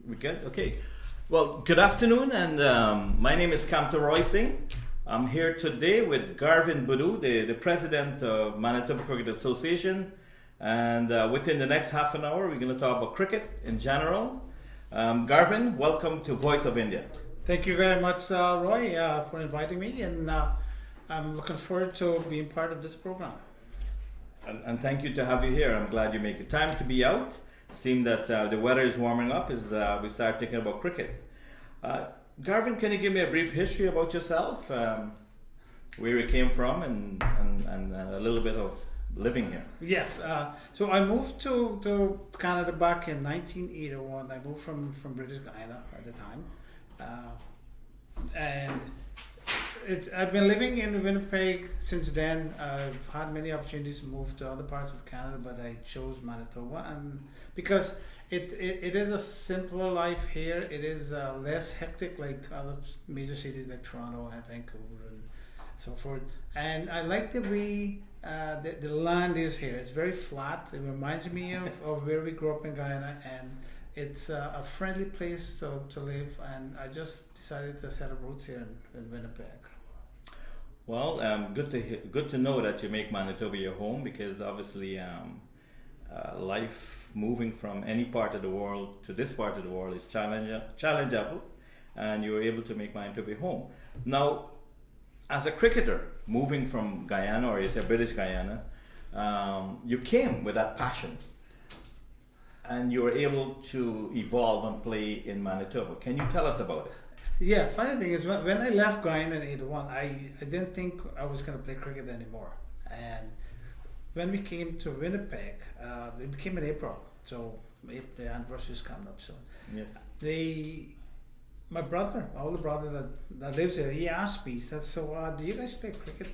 We good? Okay. Well, good afternoon, and my name is Kamta Singh. I'm here today with Garvin Budhoo, the president of Manitoba Cricket Association, and within the next half an hour, we're going to talk about cricket in general. Garvin, welcome to Voice of India. Thank you very much, Roy, for inviting me, and I'm looking forward to being part of this program. And thank you to have you here. I'm glad you make the time to be out. Seeing that the weather is warming up as we start thinking about cricket. Garvin, can you give me a brief history about yourself, where you came from, and a little bit of living here? Yes, so I moved to Canada back in 1981. I moved from British Guyana at the time, and I've been living in Winnipeg since then. I've had many opportunities to move to other parts of Canada, but I chose Manitoba, and because it is a simpler life here. It is less hectic like other major cities like Toronto and Vancouver and so forth. And I like the way the land is here. It's very flat. It reminds me of where we grew up in Guyana, and it's a friendly place to live. And I just decided to set up roots here in Winnipeg. Well, good to know that you make Manitoba your home, because obviously life moving from any part of the world to this part of the world is challengeable, and you were able to make Manitoba your home. Now, as a cricketer moving from Guyana, or you say British Guyana, you came with that passion, and you were able to evolve and play in Manitoba. Can you tell us about it? Yeah, funny thing is when I left Guyana in 81, I didn't think I was going to play cricket anymore. And when we came to Winnipeg, it came in April, so the anniversary is coming up soon. Yes. My brother, my older brother that lives here, he asked me, he said, so do you guys play cricket,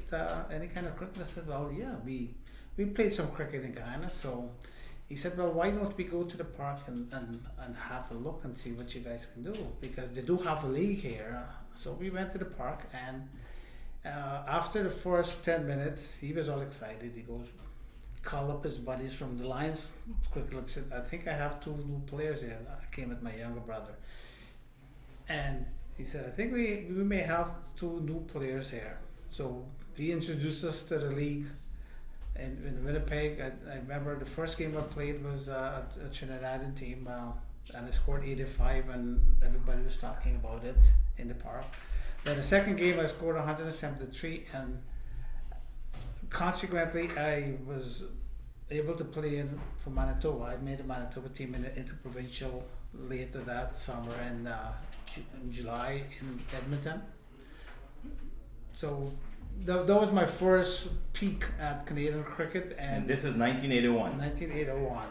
any kind of cricket? I said, well, yeah, we played some cricket in Guyana. So he said, well, why don't we go to the park and have a look and see what you guys can do? Because they do have a league here. So we went to the park, and after the first 10 minutes, he was all excited. He goes, call up his buddies from the Lions Cricket Club. Said, I think I have 2 new players here. I came with my younger brother. And he said, I think we may have 2 new players here. So he introduced us to the league in Winnipeg. I remember the first game I played was a Trinidadian team, and I scored 85, and everybody was talking about it in the park. Then the second game I scored 173, and consequently I was able to play for Manitoba. I made a Manitoba team in the interprovincial later that summer in July in Edmonton. So that was my first peek at Canadian cricket, and this is 1981. 1981,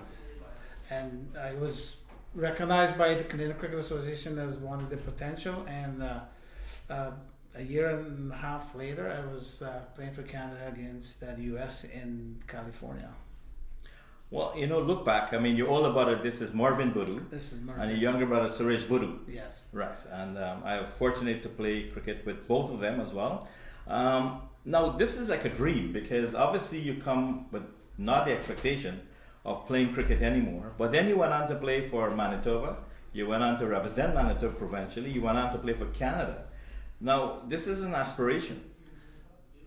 and I was recognized by the Canadian Cricket Association as one of the potential, and a year and a half later I was playing for Canada against the US in California. Well, look back. I mean, your older brother, this is Marvin Budhoo. This is Marvin. And your younger brother, Suresh Budhoo. Yes. Right. And I am fortunate to play cricket with both of them as well. Now, this is like a dream, because obviously you come with not the expectation of playing cricket anymore, but then you went on to play for Manitoba. You went on to represent Manitoba provincially. You went on to play for Canada. Now, this is an aspiration.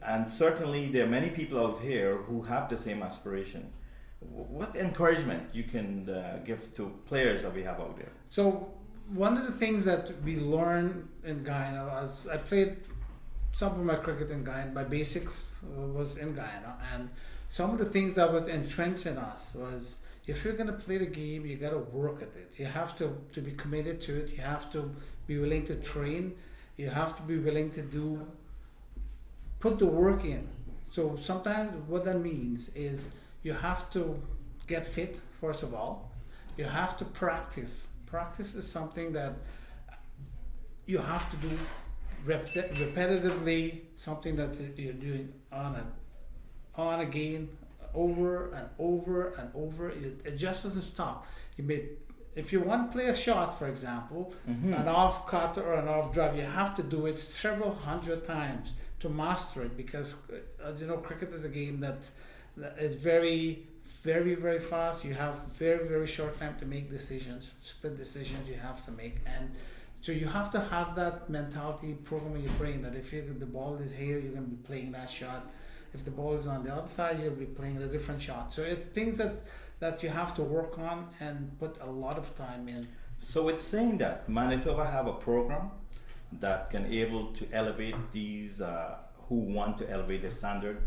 And certainly there are many people out here who have the same aspiration. What encouragement you can give to players that we have out there? So one of the things that we learned in Guyana was I played some of my cricket in Guyana. My basics was in Guyana, and some of the things that was entrenched in us was, if you're going to play the game, you got to work at it. You have to be committed to it. You have to be willing to train. You have to be willing to put the work in. So sometimes what that means is you have to get fit, first of all. You have to practice. Practice is something that you have to do repetitively, something that you're doing on again, over and over and over. It just doesn't stop. If you want to play a shot, for example, an off cut or an off drive, you have to do it several hundred times to master it, because as you know, cricket is a game that is very very, very fast. You have very, very short time to make decisions, split decisions you have to make. And so you have to have that mentality program in your brain that if the ball is here, you're going to be playing that shot. If the ball is on the other side, you'll be playing a different shot. So it's things that you have to work on and put a lot of time in. So it's saying that Manitoba have a program that can able to elevate these who want to elevate the standard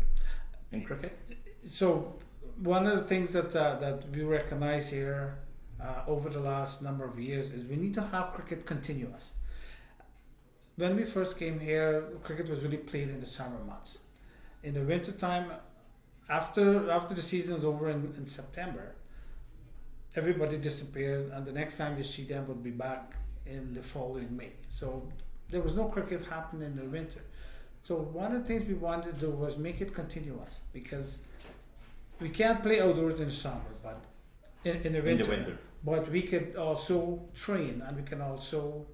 in cricket? So one of the things that we recognize here over the last number of years is we need to have cricket continuous. When we first came here, cricket was really played in the summer months. In the winter time, after the season is over in September, everybody disappears, and the next time you see them would be back in the following May. So there was no cricket happening in the winter. So one of the things we wanted to do was make it continuous, because we can't play outdoors in the summer, but in the winter. But we could also train, and we can also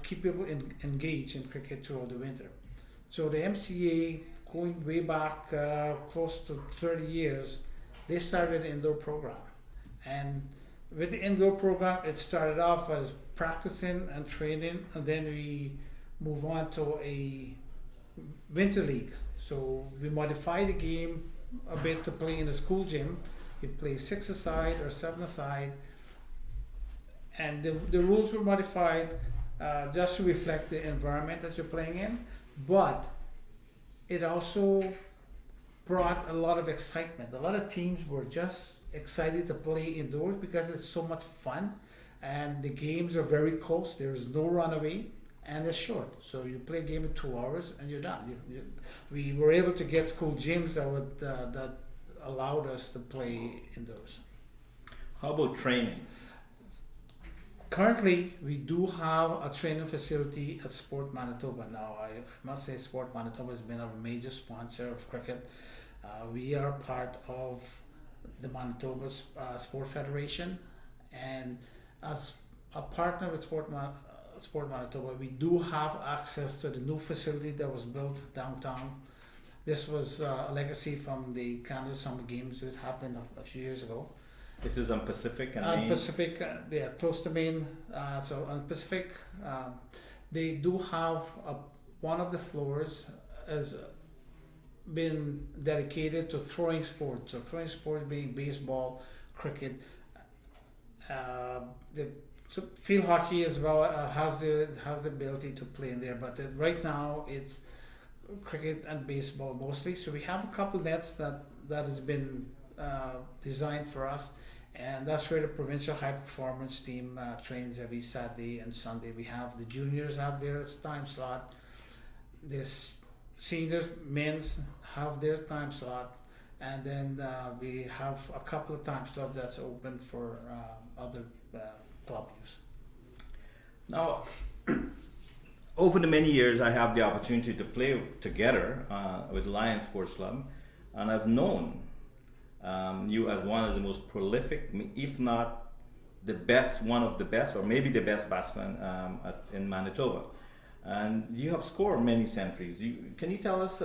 keep people engaged in cricket throughout the winter. So the MCA, going way back close to 30 years, they started an indoor program. And with the indoor program, it started off as practicing and training, and then we move on to a winter league. So we modify the game a bit to play in the school gym. You play 6-a-side or 7-a-side, and the rules were modified just to reflect the environment that you're playing in, but it also brought a lot of excitement. A lot of teams were just excited to play indoors because it's so much fun, and the games are very close. There is no runaway, and it's short. So you play a game in 2 hours and you're done. We were able to get school gyms that allowed us to play indoors. How about training? Currently, we do have a training facility at Sport Manitoba. Now, I must say Sport Manitoba has been a major sponsor of cricket. We are part of the Manitoba Sport Federation, and as a partner with Sport Manitoba, we do have access to the new facility that was built downtown. This was a legacy from the Canada Summer Games that happened a few years ago. This is on Pacific and on Main? Pacific, yeah, close to Main. So on Pacific, they do have one of the floors has been dedicated to throwing sports. So throwing sports being baseball, cricket, the field hockey as well has the ability to play in there. But right now it's cricket and baseball mostly. So we have a couple nets that has been designed for us. And that's where the provincial high performance team trains every Saturday and Sunday. We have the juniors have their time slot. This seniors, men's have their time slot, and then we have a couple of time slots that's open for other club use. Now, over the many years, I have the opportunity to play together with Lions Sports Club, and I've known you as one of the most prolific, if not the best, one of the best, or maybe the best batsman in Manitoba. And you have scored many centuries. Can you tell us,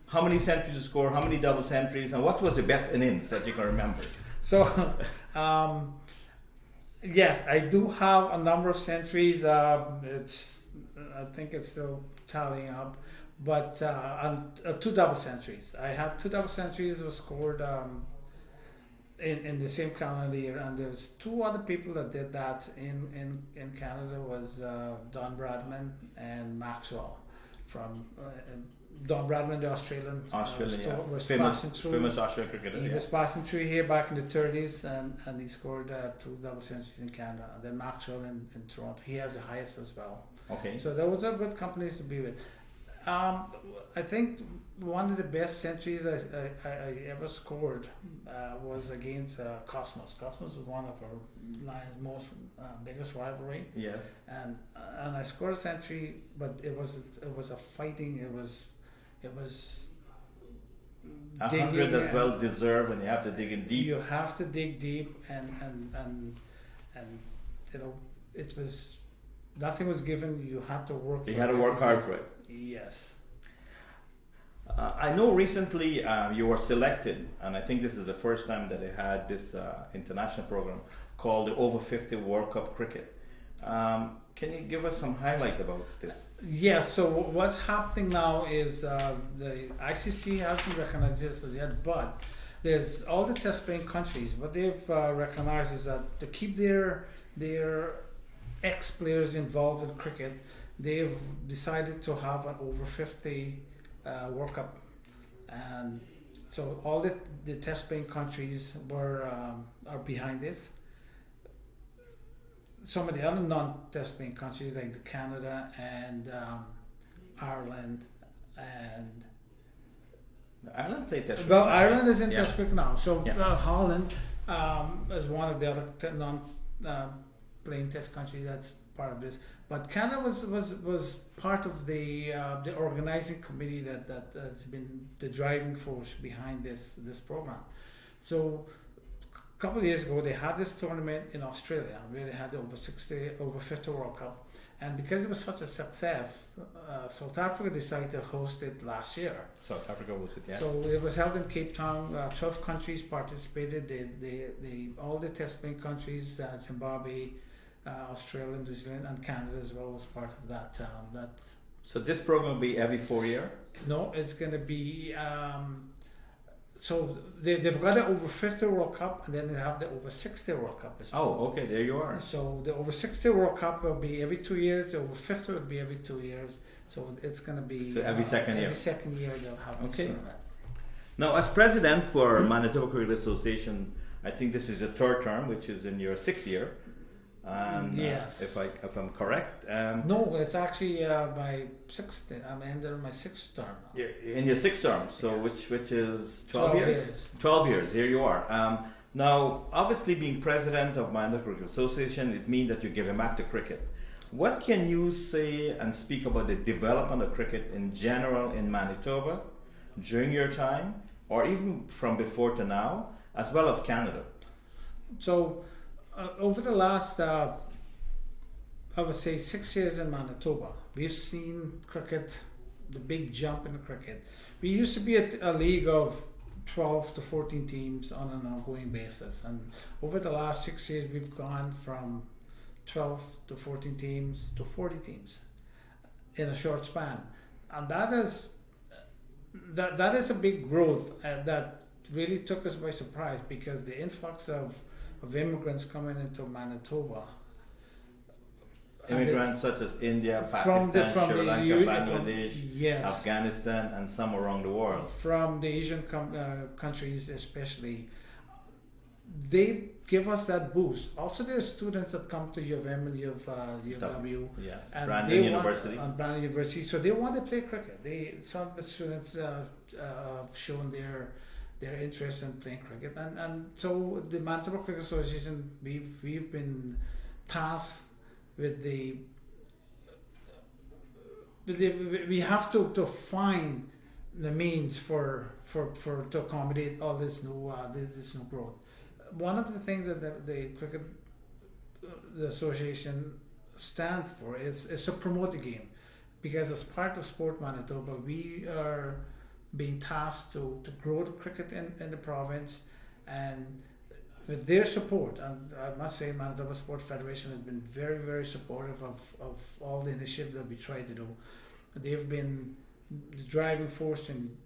how many centuries you scored, how many double centuries, and what was the best innings that you can remember? So, yes, I do have a number of centuries. I think it's still tallying up. But on 2 double centuries. I have 2 double centuries was scored in the same calendar year, and there's 2 other people that did that in Canada was Don Bradman and Maxwell from Don Bradman, the Australian was famous Australian cricketer. He was passing through here back in the 30s, and he scored 2 double centuries in Canada. And then Maxwell in Toronto, he has the highest as well. Okay. So those are good companies to be with. I think one of the best centuries I ever scored was against Cosmos. Cosmos was one of our Lions' most biggest rivalry. Yes. And I scored a century, but it was a fighting. It was 100 as well deserved, and you have to dig in deep. You have to dig deep, and it was nothing was given. You had to work. You had to work hard for it. Yes. I know recently you were selected, and I think this is the first time that they had this international program called the Over 50 World Cup Cricket. Can you give us some highlight about this? Yeah, so what's happening now is the ICC hasn't recognized this as yet, but there's all the test playing countries. What they've recognized is that to keep their ex-players involved in cricket, they've decided to have an over 50 World Cup. And so all the test playing countries are behind this. Some of the other non-test playing countries like Canada and Ireland and Ireland played test. well, Ireland is in Yeah. test cricket now. So Yeah. Holland is one of the other non-playing test countries that's part of this. But Canada was part of the organizing committee that has been the driving force behind this program. So a couple of years ago, they had this tournament in Australia where they had the over 50 World Cup, and because it was such a success, South Africa decided to host it last year. South Africa was it? Yes. So it was held in Cape Town. 12 countries participated. They all the test playing countries, Zimbabwe, Australia, New Zealand, and Canada as well was part of that. So this program will be every 4 year. No, it's going to be. So they've got the over 50 World Cup, and then they have the over 60 World Cup as well. Oh, okay, there you are. So the over 60 World Cup will be every 2 years. The over 50 will be every 2 years. So it's going to be So every second year. Every second year they'll have this Okay. tournament. Now, as president for Manitoba Cricket Association, I think this is your third term, which is in your sixth year. And Yes. if I'm correct, No, it's actually my sixth. I'm ending my sixth term now. you're in your sixth term, so Yes. which is 12 years? years. 12 years. Here you are. Now, obviously, being president of Manitoba Cricket Association, it means that you're giving back to cricket. What can you say and speak about the development of cricket in general in Manitoba during your time, or even from before to now, as well as Canada? So over the last, I would say 6 years in Manitoba, we've seen cricket, the big jump in the cricket. We used to be a league of 12 to 14 teams on an ongoing basis, and over the last 6 years we've gone from 12 to 14 teams to 40 teams in a short span, and that is a big growth that really took us by surprise, because the influx of immigrants coming into Manitoba. Immigrants such as India, From the- Pakistan, from Sri the Lanka, U- Bangladesh, Yes. Afghanistan, and some around the world. From the Asian countries especially, they give us that boost. Also, there are students that come to U of M and U of W. Yes, And Brandon they University. Brandon University, so they want to play cricket. Some of the students have shown their interest in playing cricket, and so the Manitoba Cricket Association, we've been tasked with we have to find the means for to accommodate all this new growth. One of the things that the cricket the association stands for is to promote the game, because as part of Sport Manitoba, we are being tasked to grow the cricket in the province, and with their support, and I must say Manitoba Sport Federation has been very, very supportive of all the initiatives that we try to do. They've been the driving force in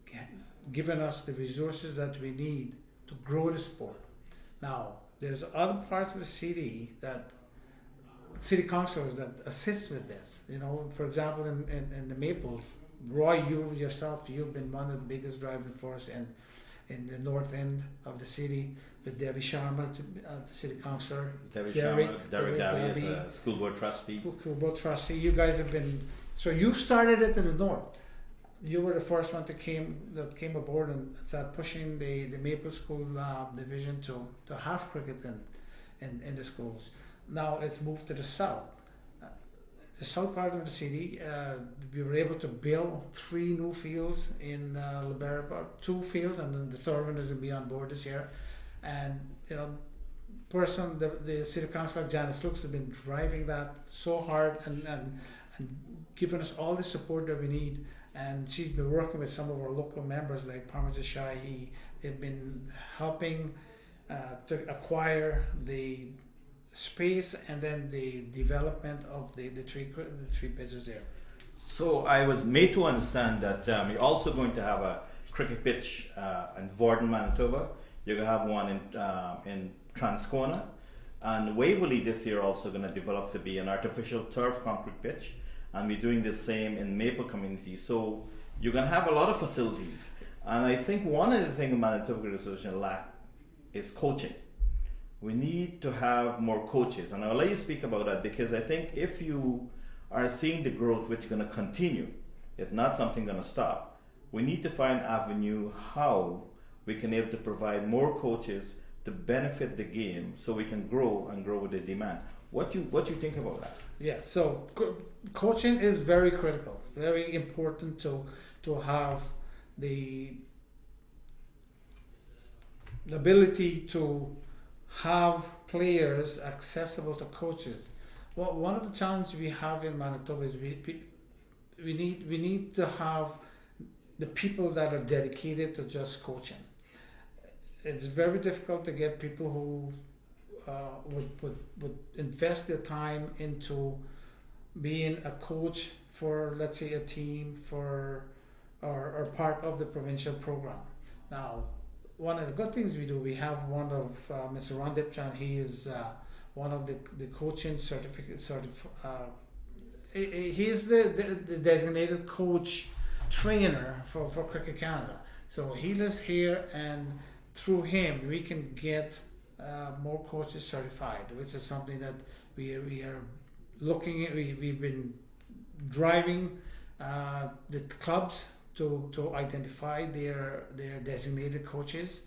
giving us the resources that we need to grow the sport. Now, there's other parts of the city city councillors that assist with this. You know, for example, in the Maples, Roy, you've been one of the biggest driving force in the north end of the city, with Devi Sharma, the city councillor. Derek Derek Davi is a school board trustee. Board trustee. You guys have been, so you started it in the north. You were the first one that came aboard and started pushing the Maple School division to have cricket in the schools. Now it's moved to the south. The south part of the city, we were able to build 3 new fields in Liberia, 2 fields, and then the third one is going to be on board this year. And you know, the city councillor Janice Lux has been driving that so hard and giving us all the support that we need. and she's been working with some of our local members like Parmesan Shahi. They've been helping to acquire the space and then the development of the three pitches there. So I was made to understand that you're also going to have a cricket pitch in Vorden, Manitoba. You're going to have one in Transcona. And Waverley this year also going to develop to be an artificial turf concrete pitch. And we're doing the same in Maple Community. So you're going to have a lot of facilities. And I think one of the things Manitoba Cricket Association lack is coaching. We need to have more coaches. And I'll let you speak about that, because I think if you are seeing the growth which is going to continue, if not something going to stop, we need to find avenue how we can able to provide more coaches to benefit the game so we can grow and grow with the demand. What you think about that? Yeah, so coaching is very critical, very important to have the ability to have players accessible to coaches. Well, one of the challenges we have in Manitoba is we need to have the people that are dedicated to just coaching. It's very difficult to get people who would invest their time into being a coach for, let's say, a team or part of the provincial program. Now, one of the good things we do, we have one of Mr. Ron Dipchan. He is one of the coaching certificate. He is the designated coach trainer for Cricket Canada. So he lives here, and through him we can get more coaches certified, which is something that we are looking at. We've been driving the clubs to identify their designated coaches.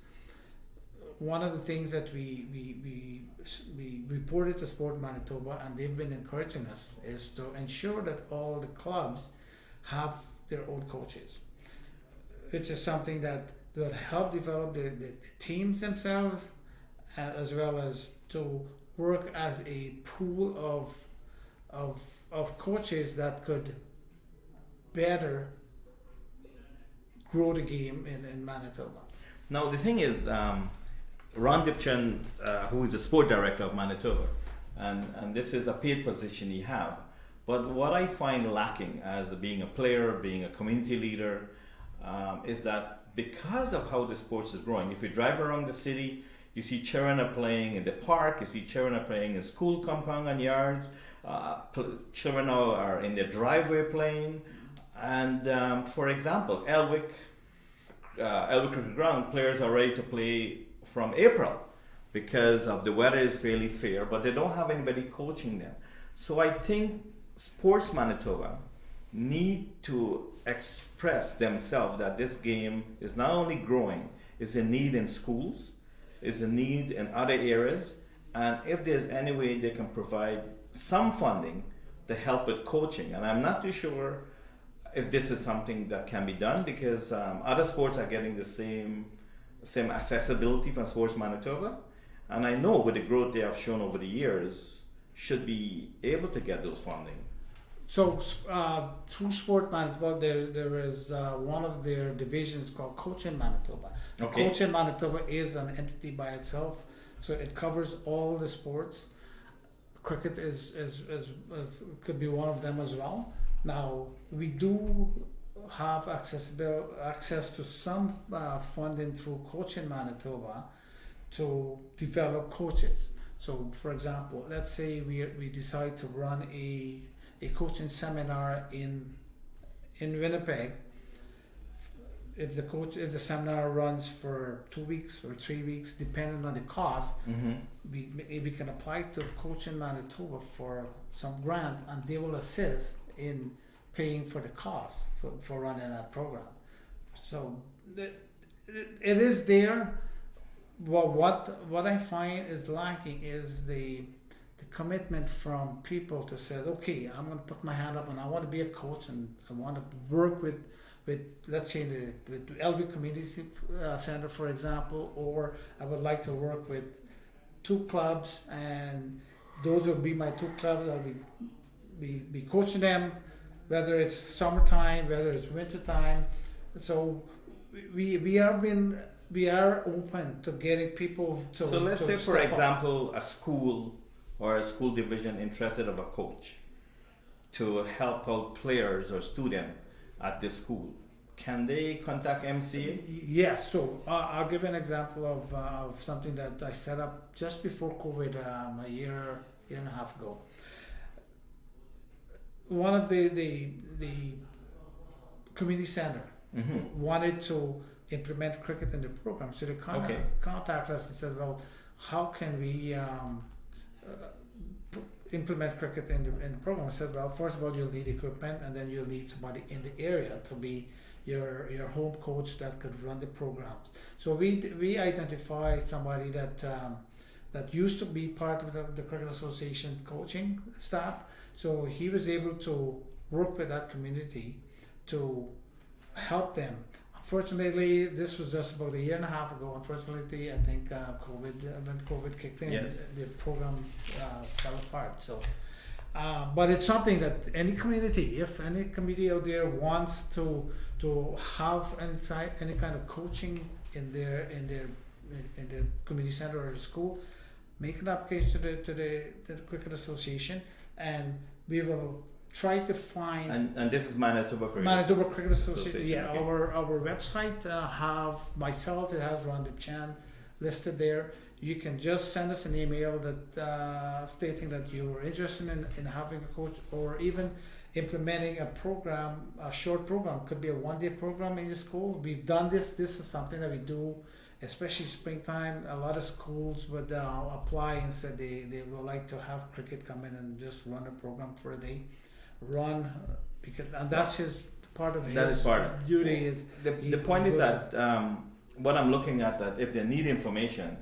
One of the things that we reported to Sport Manitoba, and they've been encouraging us, is to ensure that all the clubs have their own coaches, which is something that will help develop the teams themselves, as well as to work as a pool of coaches that could better grow the game in Manitoba. Now the thing is, Ron Dipchan, who is the sport director of Manitoba, and this is a paid position he have. But what I find lacking as being a player, being a community leader, is that because of how the sports is growing, if you drive around the city, you see children are playing in the park, you see children are playing in school compound and yards, children are in their driveway playing. And for example, Elwick Cricket Ground, players are ready to play from April because of the weather is fairly fair, but they don't have anybody coaching them. So I think Sports Manitoba need to express themselves that this game is not only growing, it's a need in schools, it's a need in other areas, and if there's any way they can provide some funding to help with coaching. And I'm not too sure if this is something that can be done, because other sports are getting the same accessibility from Sports Manitoba, and I know with the growth they have shown over the years, should be able to get those funding. So through Sport Manitoba, there is one of their divisions called Coaching Manitoba. Okay. Coaching Manitoba is an entity by itself, so it covers all the sports. Cricket is could be one of them as well. Now we do have access to some funding through Coaching Manitoba to develop coaches. So, for example, let's say we decide to run a coaching seminar in Winnipeg. If the seminar runs for 2 weeks or 3 weeks, depending on the cost, we can apply to Coaching Manitoba for some grant, and they will assist in paying for the cost for running that program. So it is there. Well, what I find is lacking is the commitment from people to say, okay, I'm going to put my hand up and I want to be a coach, and I want to work with let's say with LB Community Center, for example, or I would like to work with 2 clubs, and those will be my 2 clubs. I'll be coaching them whether it's summertime, whether it's wintertime. So we are open to getting people to. So let's to say, for step up. example, a school or a school division interested of a coach to help out players or students at the school. Can they contact MCA? Yes, so I'll give an example of something that I set up just before COVID, a year and a half ago. One of the community center wanted to implement cricket in the program, so they contacted us and said, "Well, how can we implement cricket in the program?" I said, "Well, first of all, you'll need equipment, and then you'll need somebody in the area to be your home coach that could run the programs." So we identified somebody that used to be part of the Cricket Association coaching staff. So he was able to work with that community to help them. Unfortunately, this was just about a year and a half ago. Unfortunately, I think when COVID kicked in, Yes. the program fell apart. So, but it's something that any community, if any community out there wants to have any kind of coaching in their community center or the school, make an application to the Cricket Association, and we will try to find. And this is Manitoba Cricket. Manitoba Cricket Association. Yeah, okay. our website have myself. It has Rondip Chan listed there. You can just send us an email that stating that you are interested in having a coach, or even implementing a program, a short program. Could be a one-day program in your school. We've done this. This is something that we do, especially springtime. A lot of schools would apply and said they would like to have cricket come in and just run a program for a day. And that's his part of his That is part of duty. Is the point is that what I'm looking at, that if they need information,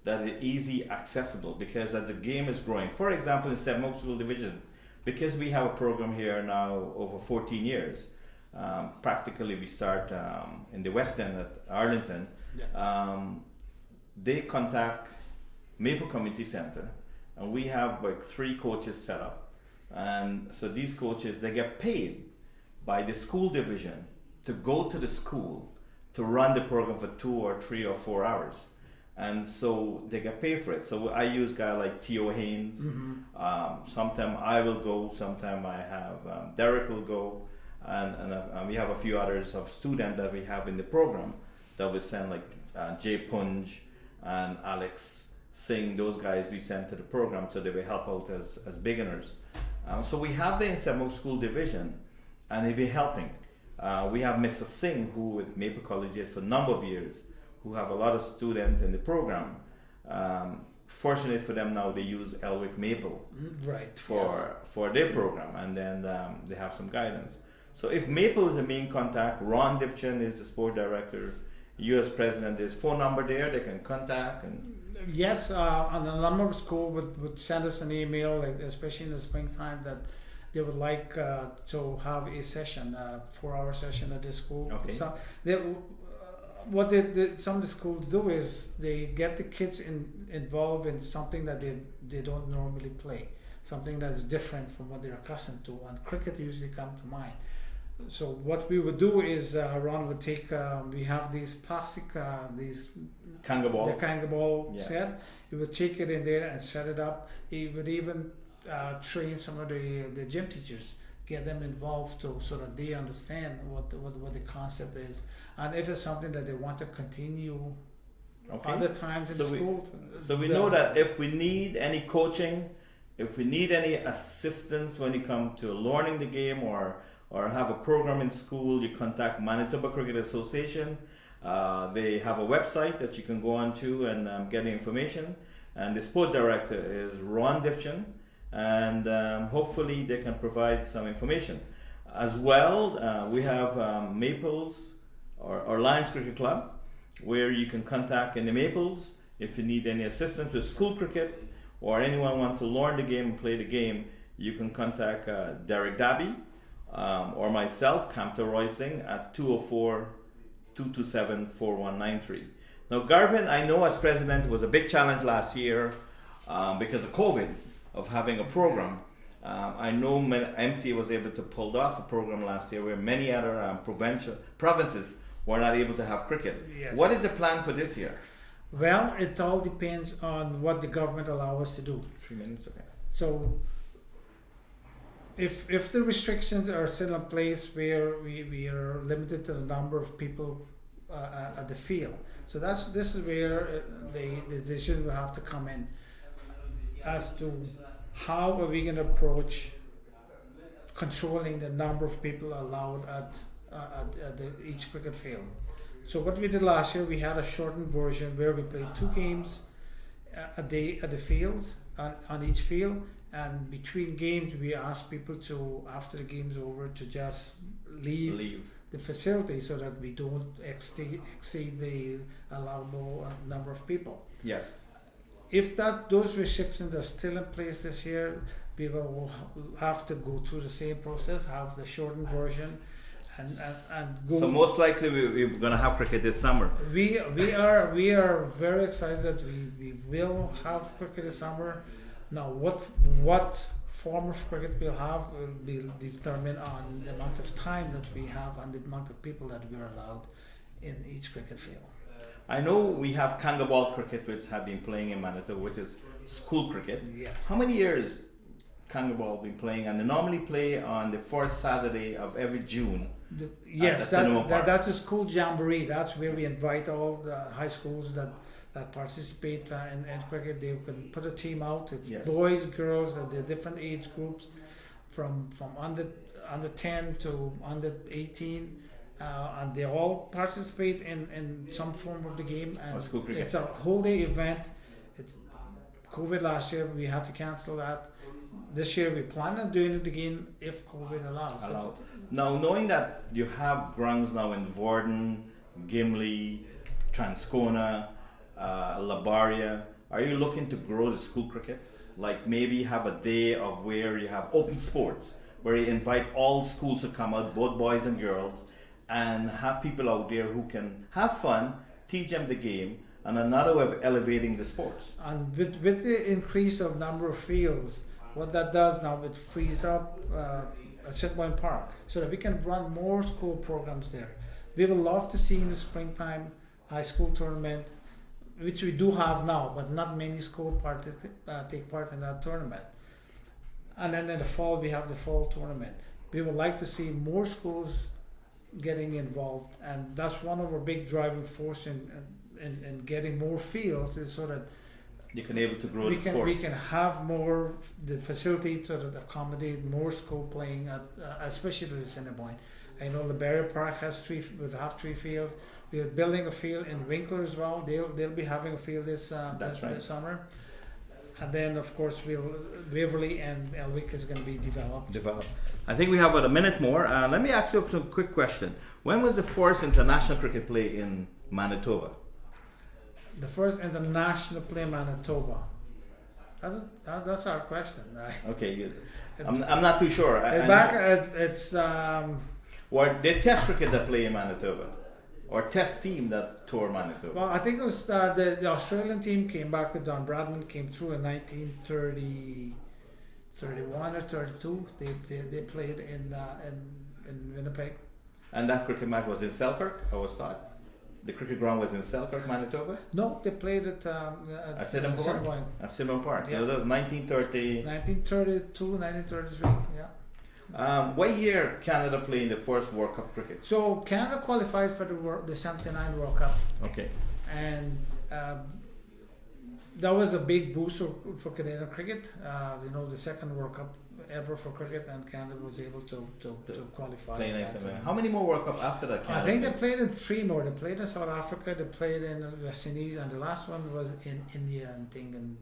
that is easy accessible, because as the game is growing. For example, in Seven Oaks School Division, because we have a program here now over 14 years, practically we start in the West End at Arlington. They contact Maple Community Center, and we have like 3 coaches set up. And so these coaches, they get paid by the school division to go to the school to run the program for 2 or 3 or 4 hours. And so they get paid for it. So I use guys like Theo Haynes. Sometimes I will go, sometimes I have Derek will go, and we have a few others of students that we have in the program that we send, like Jay Punj and Alex Singh. Those guys we send to the program so they will help out as beginners. So we have the Insemok School Division, and he'll be helping. We have Mr. Singh, who with Maple Collegiate for a number of years, who have a lot of students in the program. Fortunate for them now, they use Elwick Maple for their program, and then they have some guidance. So if Maple is the main contact, Ron Dipchen is the sport director, you as president, there's phone number there they can contact. And yes, and a number of schools would send us an email, especially in the springtime, that they would like to have a session, a 4-hour session at the school. Okay. So what some of the schools do is they get the kids involved in something that they don't normally play, something that's different from what they're accustomed to, and cricket usually comes to mind. So what we would do is Ron would take, we have these plastic, these Kanga ball. the Kanga ball set. He would take it in there and set it up. He would even train some of the gym teachers, get them involved so that they understand what the concept is, and if it's something that they want to continue other times in school. So we know that if we need any coaching, if we need any assistance when you come to learning the game or have a program in school, you contact Manitoba Cricket Association. They have a website that you can go on to and get the information. And the sport director is Ron Dipchen, and hopefully they can provide some information. As well, we have Maples or Lions Cricket Club, where you can contact in the Maples if you need any assistance with school cricket, or anyone want to learn the game and play the game. You can contact Derek Dabby or myself, Kamta Roy Singh, at 204-227-4193. Now, Garvin, I know as president, it was a big challenge last year because of COVID, of having a program. I know MCA was able to pull off a program last year where many other provinces were not able to have cricket. Yes. What is the plan for this year? Well, it all depends on what the government allows us to do. 3 minutes, okay. So if the restrictions are still in place where we are limited to the number of people at the field, so this is where the decision will have to come in as to how are we going to approach controlling the number of people allowed at each cricket field. So what we did last year, we had a shortened version where we played 2 games a day at the fields, on each field, and between games we asked people to, after the game's over, to just leave the facility so that we don't exceed the allowable number of people. Yes. If those restrictions are still in place this year, we will have to go through the same process, have the shortened version, and go. So most likely we're going to have cricket this summer. We are very excited that we will have cricket this summer. Now, what form of cricket we'll have will be determined on the amount of time that we have and the amount of people that we are allowed in each cricket field. I know we have Kanga ball cricket, which have been playing in Manitoba, which is school cricket. Yes. How many years Kanga ball been playing? And they normally play on the first Saturday of every June. Yes, that's a school jamboree. That's where we invite all the high schools that participate in cricket. They can put a team out. It's Yes. boys, girls, the different age groups, from under 10 to under 18. And they all participate in some form of the game, and school cricket. it's a whole day event. It's COVID last year, we had to cancel that. This year we plan on doing it again if COVID allows. Now, knowing that you have grounds now in Vorden, Gimli, Transcona, Labaria, are you looking to grow the school cricket? Like maybe have a day of where you have open sports, where you invite all schools to come out, both boys and girls, and have people out there who can have fun, teach them the game, and another way of elevating the sports. And with the increase of number of fields, what that does now, it frees up a Sitwine Park so that we can run more school programs there. We would love to see in the springtime high school tournament, which we do have now, but not many schools take part in that tournament. And then in the fall, we have the fall tournament. We would like to see more schools getting involved, and that's one of our big driving force in getting more fields, is so that you can able to grow the sports. We can have more the facility to accommodate more school playing at especially the Assiniboine. I know the Barrier Park would have 3 fields. We are building a field in Winkler as well. They'll be having a field this summer. And then of course Waverley and Elwick is going to be developed. I think we have about a minute more. Let me ask you some quick question. When was the first international cricket play in Manitoba? The first international play in Manitoba. That's our question. Okay, I'm not too sure. It's or the test cricket that play in Manitoba, or test team that tour Manitoba. Well, I think it was the Australian team came back with Don Bradman, came through in 1931 or 32. They played in Winnipeg. And that cricket match was in Selkirk, I was taught. The cricket ground was in Selkirk, Manitoba? No, they played at Assiniboine. At Assiniboine Park. Yeah. That was 1930. 1932, 1933, yeah. What year Canada played in the first World Cup cricket? So Canada qualified for the 79 World Cup. Okay. And that was a big boost for Canadian cricket. The second World Cup ever for cricket, and Canada was able to qualify. How many more World Cup after that? Canada I think they played in 3 more. They played in South Africa, they played in West Indies, and the last one was in India, I think, in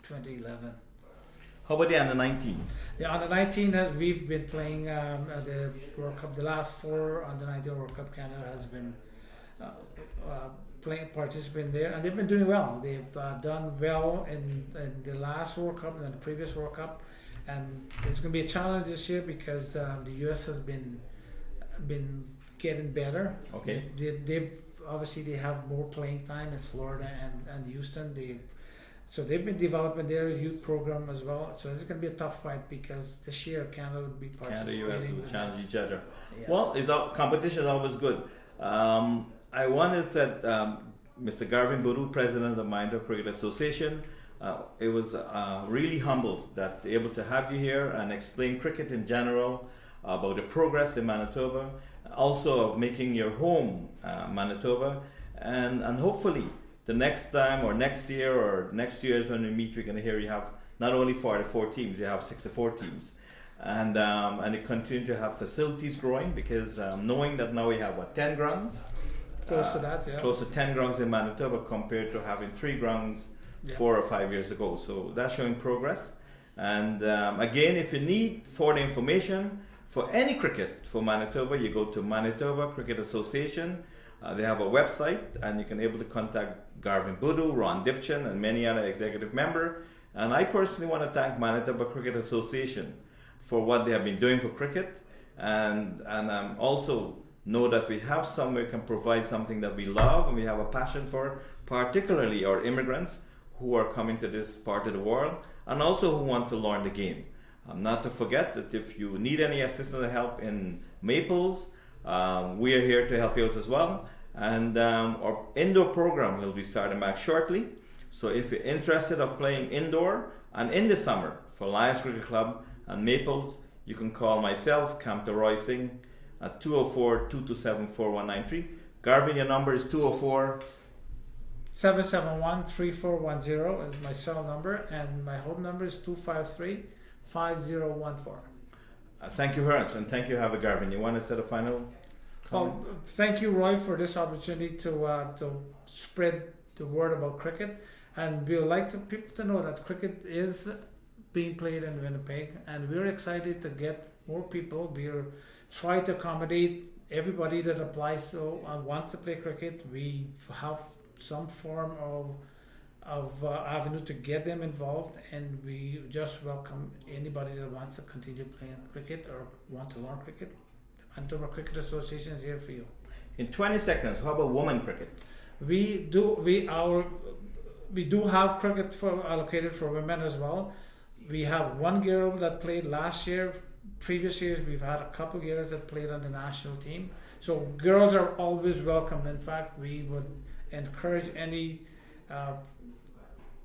2011. How about the under 19? The under 19, we've been playing the World Cup. The last 4 under 19 World Cup, Canada has been participating there, and they've been doing well. They've done well in the last World Cup and the previous World Cup, and it's going to be a challenge this year because the US has been getting better. Okay. They obviously have more playing time in Florida and Houston. So they've been developing their youth program as well. So this is going to be a tough fight because this year Canada will be participating. Canada, US will with challenge that. each other. Yes. Well, competition is always good. I wanted to Mr. Garvin, Budhoo, President of the Manitoba Cricket Association. It was really humbled that able to have you here and explain cricket in general, about the progress in Manitoba, also of making your home Manitoba, and hopefully the next time or next year or next years when we meet, we're going to hear you have not only 44 teams, you have 64 teams. And you continue to have facilities growing because knowing that now we have 10 grounds, Close to that, yeah. close to 10 grounds in Manitoba compared to having 3 grounds Yeah. 4 or 5 years ago. So that's showing progress. And again, if you need further information for any cricket for Manitoba, you go to Manitoba Cricket Association. They have a website, and you can able to contact Garvin Budhoo, Ron Dipchen, and many other executive members. And I personally want to thank Manitoba Cricket Association for what they have been doing for cricket, and also know that we have somewhere can provide something that we love and we have a passion for, particularly our immigrants who are coming to this part of the world and also who want to learn the game. Not to forget that if you need any assistance or help in Maples, we are here to help you out as well. And our indoor program will be starting back shortly. So if you're interested of playing indoor and in the summer for Lions Cricket Club and Maples, you can call myself, Kamta Singh, at 204-227-4193. Garvin, your number is 204 771-3410 is my cell number, and my home number is 253-5014. Thank you very much, and thank you, Garvin. You want to set a final comment? Well, thank you, Roy, for this opportunity to spread the word about cricket, and we would like people to know that cricket is being played in Winnipeg, and we're excited to get more people. We're trying to accommodate everybody that applies to want to play cricket. We have some form of avenue to get them involved, and we just welcome anybody that wants to continue playing cricket or want to learn cricket. The Manitoba Cricket Association is here for you. In 20 seconds, how about women cricket? We do have cricket allocated for women as well. We have one girl that played last year. Previous years we've had a couple girls that played on the national team. So girls are always welcome. In fact, we would encourage any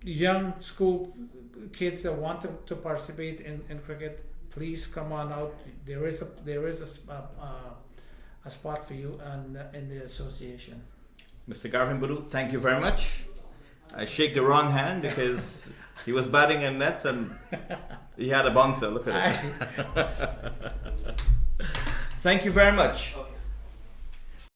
young school kids that want to participate in cricket. Please come on out. There is a spot for you in the association. Mr. Garvin Budhoo, thank you very much. I shake the wrong hand because he was batting in nets and he had a bouncer. Look at it. Thank you very much.